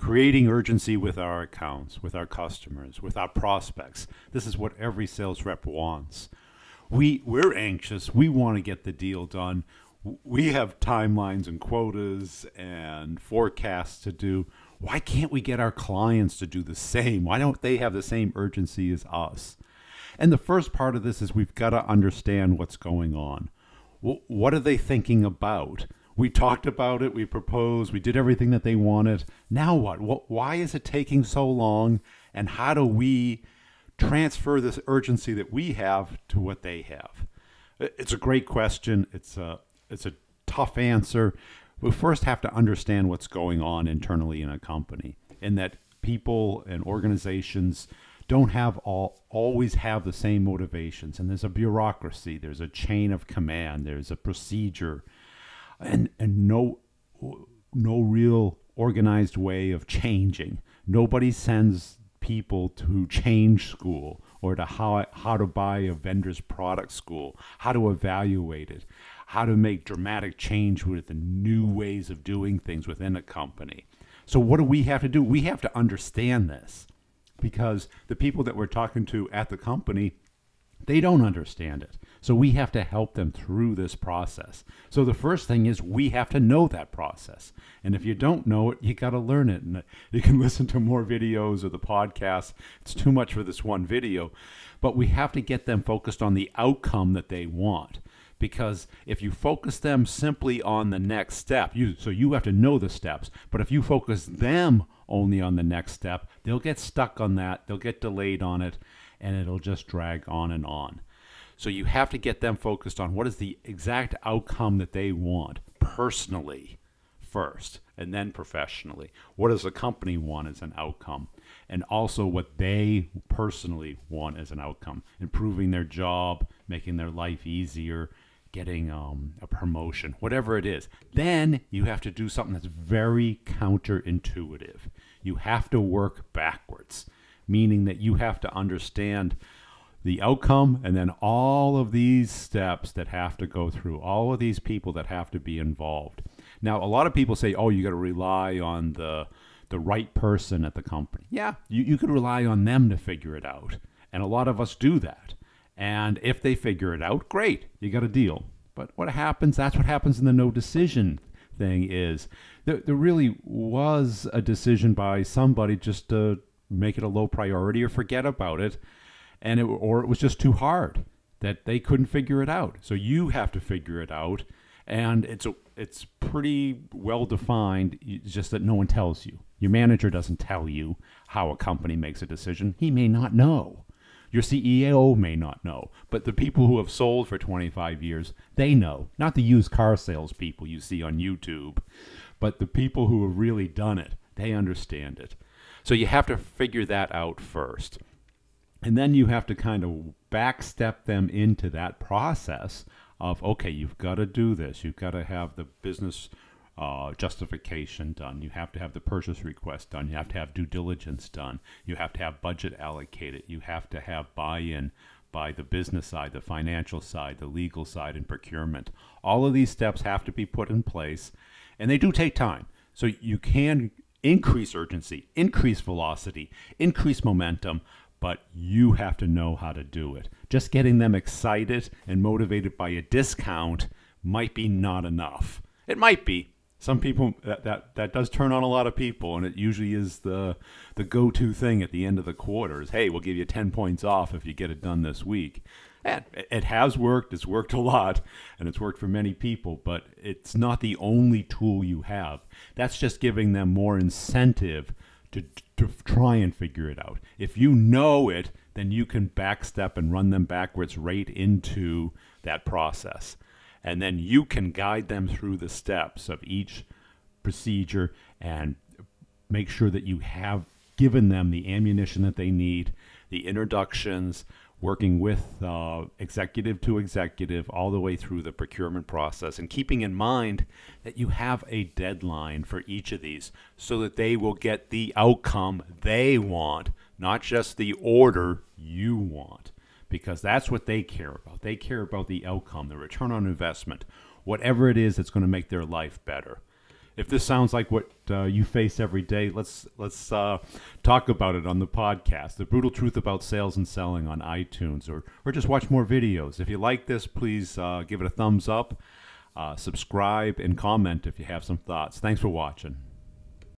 creating urgency with our accounts, with our customers, with our prospects. This is what every sales rep wants. We're anxious. We want to get the deal done. We have timelines and quotas and forecasts to do. Why can't we get our clients to do the same? Why don't they have the same urgency as us? And the first part of this is we've got to understand what's going on. What are they thinking about? We talked about it, we proposed, we did everything that they wanted. Now what? Why is it taking so long? And how do we transfer this urgency that we have to what they have? It's a great question. It's a tough answer. We first have to understand what's going on internally in a company, and that people and organizations don't always have the same motivations. And there's a bureaucracy, there's a chain of command, there's a procedure, and no real organized way of changing. Nobody sends people to change school or to how to buy a vendor's product school, how to evaluate it, how to make dramatic change with the new ways of doing things within a company. So what do we have to do? We have to understand this, because the people that we're talking to at the company, they don't understand it. So we have to help them through this process. So the first thing is we have to know that process. And if you don't know it, you got to learn it. And you can listen to more videos or the podcast. It's too much for this one video. But we have to get them focused on the outcome that they want. Because if you focus them simply on the next step, so you have to know the steps. But if you focus them only on the next step, they'll get stuck on that. They'll get delayed on it. And it'll just drag on and on. So you have to get them focused on what is the exact outcome that they want personally first, and then professionally. What does the company want as an outcome? And also what they personally want as an outcome. Improving their job, making their life easier, getting a promotion, whatever it is. Then you have to do something that's very counterintuitive. You have to work backwards, meaning that you have to understand the outcome and then all of these steps that have to go through, all of these people that have to be involved. Now, a lot of people say, oh, you got to rely on the right person at the company. Yeah, you could rely on them to figure it out. And a lot of us do that. And if they figure it out, great, you got a deal. But that's what happens in the no decision thing is there really was a decision by somebody just to make it a low priority or forget about it. Or it was just too hard that they couldn't figure it out. So you have to figure it out, and it's pretty well defined. It's just that no one tells you. Your manager doesn't tell you how a company makes a decision. He may not know. Your CEO may not know. But the people who have sold for 25 years, they know. Not the used car salespeople you see on YouTube, but the people who have really done it. They understand it. So you have to figure that out first. And then you have to kind of backstep them into that process of, okay, you've got to do this. You've got to have the business justification done. You have to have the purchase request done. You have to have due diligence done. You have to have budget allocated. You have to have buy-in by the business side, the financial side, the legal side, and procurement. All of these steps have to be put in place, and they do take time. So you can increase urgency, increase velocity, increase momentum, but you have to know how to do it. Just getting them excited and motivated by a discount might be not enough. It might be. Some people, that does turn on a lot of people, and it usually is the go-to thing at the end of the quarter is, hey, we'll give you 10 points off if you get it done this week. And it has worked. It's worked a lot, and it's worked for many people, but it's not the only tool you have. That's just giving them more incentive to try and figure it out. If you know it, then you can backstep and run them backwards right into that process. And then you can guide them through the steps of each procedure and make sure that you have given them the ammunition that they need, the introductions, working with executive to executive all the way through the procurement process, and keeping in mind that you have a deadline for each of these so that they will get the outcome they want, not just the order you want, because that's what they care about. They care about the outcome, the return on investment, whatever it is that's going to make their life better. If this sounds like what you face every day, let's talk about it on the podcast, The Brutal Truth About Sales and Selling on iTunes, or just watch more videos. If you like this, please give it a thumbs up, subscribe, and comment if you have some thoughts. Thanks for watching.